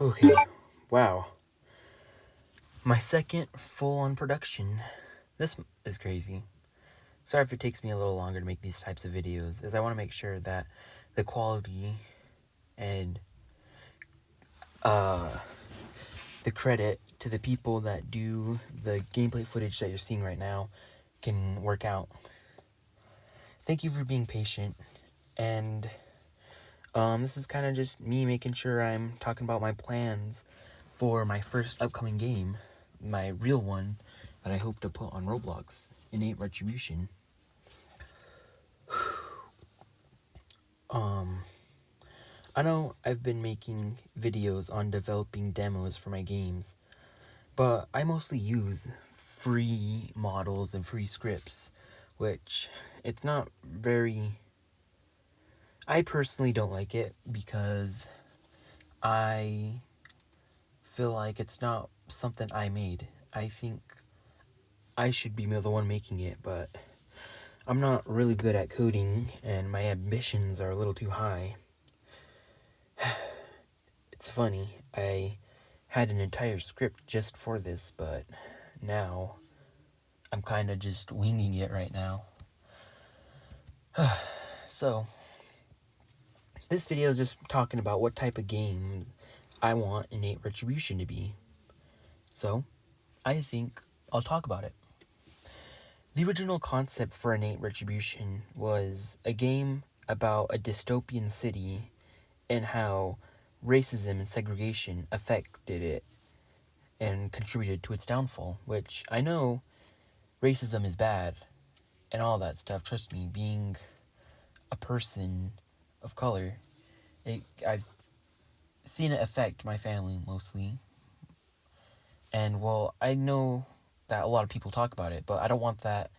Okay, wow. My second full-on production. This is crazy. Sorry if it takes me a little longer to make these types of videos, as I want to make sure that the quality and the credit to the people that do the gameplay footage that you're seeing right now can work out. Thank you for being patient, and this is kind of just me making sure I'm talking about my plans for my first upcoming game, my real one that I hope to put on Roblox, Inate Retribution. I know I've been making videos on developing demos for my games, but I mostly use free models and free scripts, which it's not very... I personally don't like it because I feel like it's not something I made. I think I should be the one making it, but I'm not really good at coding and my ambitions are a little too high. It's funny, I had an entire script just for this, but now I'm kind of just winging it right now. So, this video is just talking about what type of game I want Inate Retribution to be. So, I think I'll talk about it. The original concept for Inate Retribution was a game about a dystopian city and how racism and segregation affected it and contributed to its downfall, which I know racism is bad and all that stuff. Trust me, being a person of color, I've seen it affect my family mostly. And well, I know that a lot of people talk about it, but I don't want that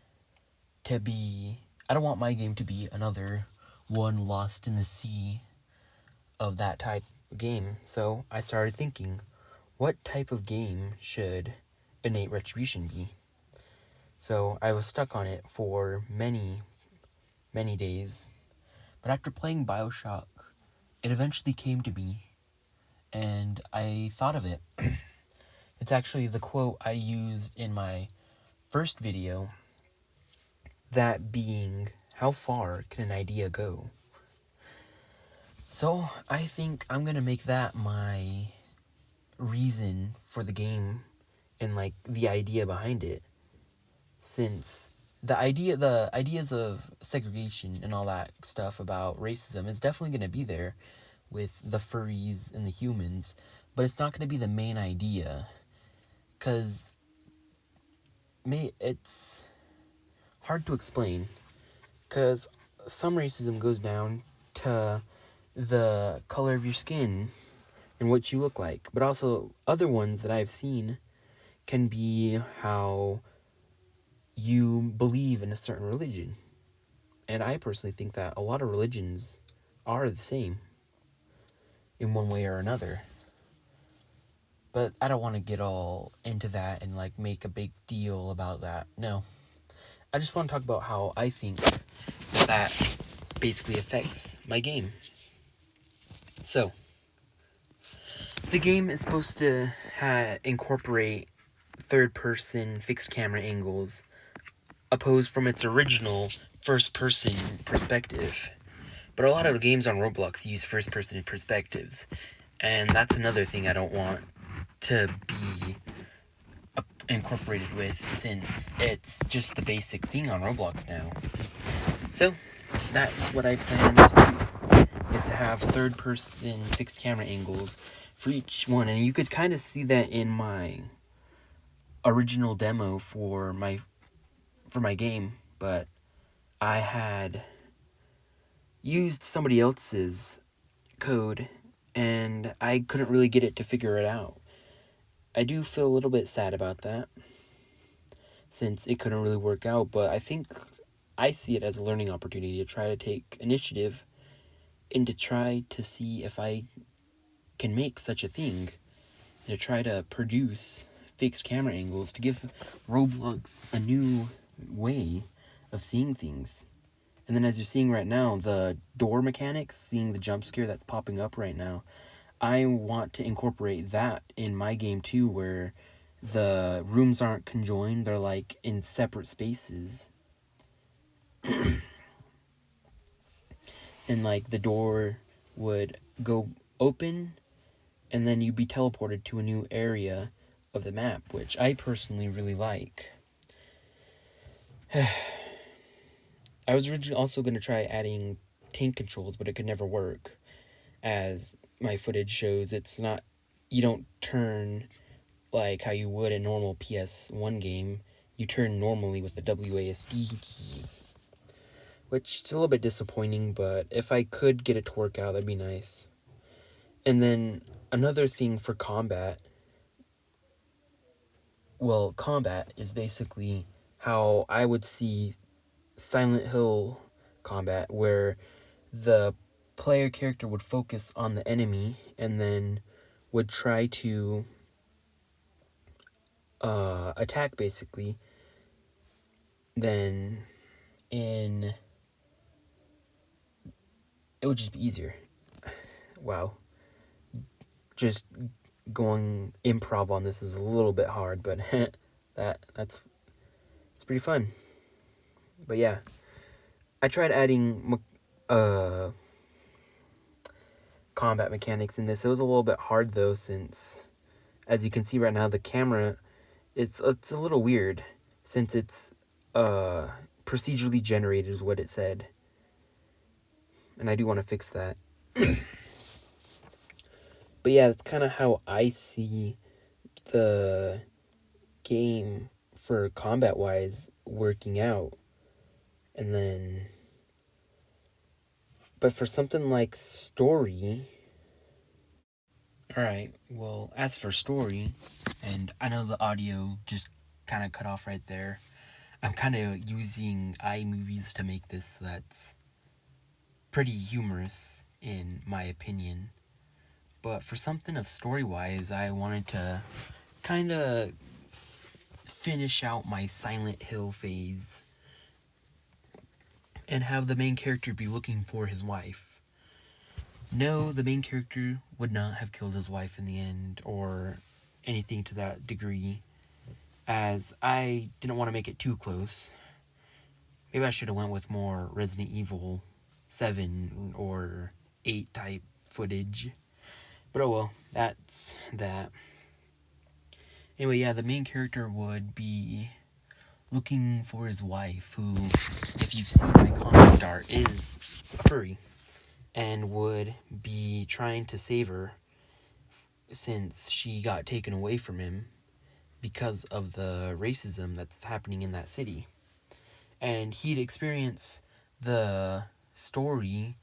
to be... I don't want my game to be another one lost in the sea of that type of game. So I started thinking, what type of game should Inate Retribution be? So I was stuck on it for many days. But after playing BioShock, it eventually came to me, and I thought of it. It's actually the quote I used in my first video, that being, how far can an idea go? So I think I'm gonna make that my reason for the game and like the idea behind it, since the ideas of segregation and all that stuff about racism is definitely going to be there with the furries and the humans, but it's not going to be the main idea, because it's hard to explain, because some racism goes down to the color of your skin and what you look like, but also other ones that I've seen can be how you believe in a certain religion. And I personally think that a lot of religions are the same in one way or another. But I don't want to get all into that and like make a big deal about that. No. I just want to talk about how I think that basically affects my game. So, the game is supposed to incorporate third-person fixed camera angles opposed from its original first-person perspective. But a lot of games on Roblox use first-person perspectives, and that's another thing I don't want to be incorporated with, since it's just the basic thing on Roblox now. So, that's what I plan to do, is to have third-person fixed camera angles for each one, and you could kind of see that in my original demo for my game, but I had used somebody else's code and I couldn't really get it to figure it out. I do feel a little bit sad about that, since it couldn't really work out, but I think I see it as a learning opportunity to try to take initiative and to try to see if I can make such a thing, and to try to produce fixed camera angles to give Roblox a new way of seeing things. And then as you're seeing right now, the door mechanics, seeing the jump scare that's popping up right now, I want to incorporate that in my game too, where the rooms aren't conjoined, they're like in separate spaces. And like the door would go open and then you'd be teleported to a new area of the map, which I personally really like. I was originally also going to try adding tank controls, but it could never work. As my footage shows, it's not, you don't turn like how you would a normal PS1 game. You turn normally with the WASD keys, which is a little bit disappointing, but if I could get it to work out, that'd be nice. And then another thing for combat, well, combat is basically how I would see Silent Hill combat, where the player character would focus on the enemy and then would try to attack, basically. Then it would just be easier. Wow. Just going improv on this is a little bit hard, but it's pretty fun. But yeah, I tried adding combat mechanics in this. It was a little bit hard though, since as you can see right now, the camera it's a little weird, since it's procedurally generated is what it said, and I do want to fix that. But yeah, it's kind of how I see the game for combat wise working out. And then, but for something like story, alright, well, as for story, and I know the audio just kind of cut off right there. I'm kind of using iMovies to make this, that's pretty humorous in my opinion. But for something of story-wise, I wanted to kind of finish out my Silent Hill phase and have the main character be looking for his wife. No, the main character would not have killed his wife in the end, or anything to that degree, as I didn't want to make it too close. Maybe I should have went with more Resident Evil 7 or 8 type footage. But oh well, that's that. Anyway, yeah, the main character would be looking for his wife, who, if you've seen my concept art, is a furry, and would be trying to save her since she got taken away from him because of the racism that's happening in that city. And he'd experience the story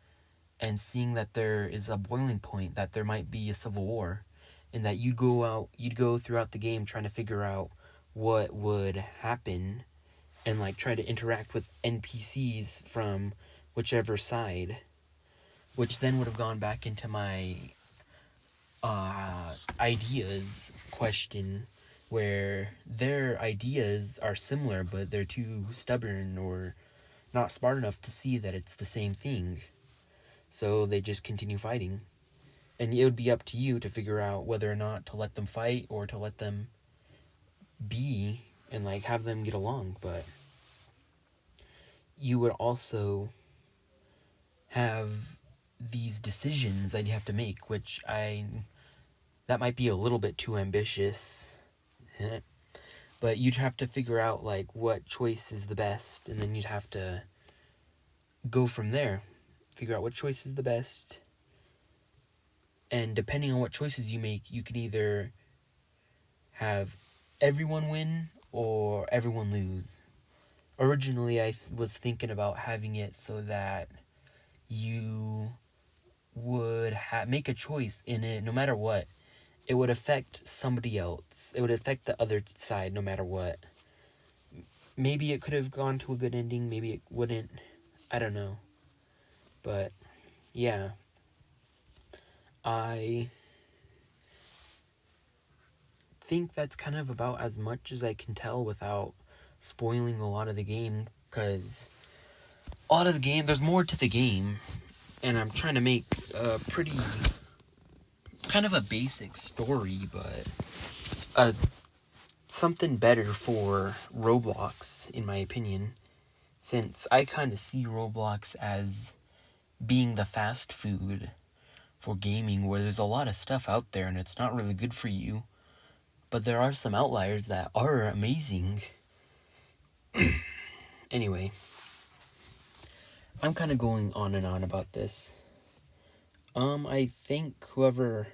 and seeing that there is a boiling point, that there might be a civil war, and that you'd go throughout the game trying to figure out what would happen, and like try to interact with NPCs from whichever side, which then would have gone back into my ideas question, where their ideas are similar, but they're too stubborn or not smart enough to see that it's the same thing. So they just continue fighting. And it would be up to you to figure out whether or not to let them fight or to let them be and like have them get along. But you would also have these decisions that you have to make, which that might be a little bit too ambitious. But you'd have to figure out like what choice is the best, and then you'd have to go from there. Figure out what choice is the best, and depending on what choices you make, you can either have everyone win or everyone lose. Originally, I was thinking about having it so that you would make a choice in it, no matter what. It would affect somebody else. It would affect the other side no matter what. Maybe it could have gone to a good ending, maybe it wouldn't. I don't know. But, yeah. I think that's kind of about as much as I can tell without spoiling a lot of the game, because a lot of the game, there's more to the game, and I'm trying to make a pretty kind of a basic story, but something better for Roblox, in my opinion, since I kind of see Roblox as being the fast food for gaming, where there's a lot of stuff out there and it's not really good for you, but there are some outliers that are amazing. Anyway, I'm kind of going on and on about this. I think whoever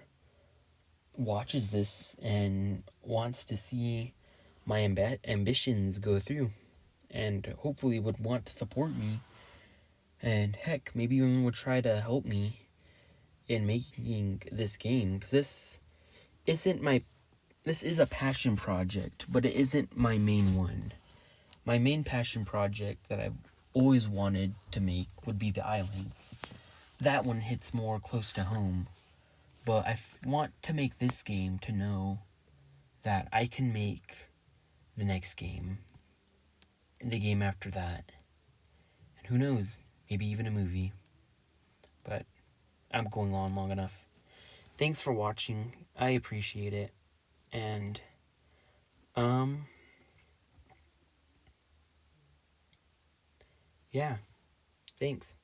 watches this and wants to see my ambitions go through, and hopefully would want to support me, and heck, maybe even would try to help me in making this game, because this is a passion project, but it isn't my main one. My main passion project that I've always wanted to make would be the islands. That one hits more close to home, but I want to make this game to know that I can make the next game, and the game after that, and who knows, maybe even a movie. But I'm going on long enough. Thanks for watching. I appreciate it. And, yeah. Thanks.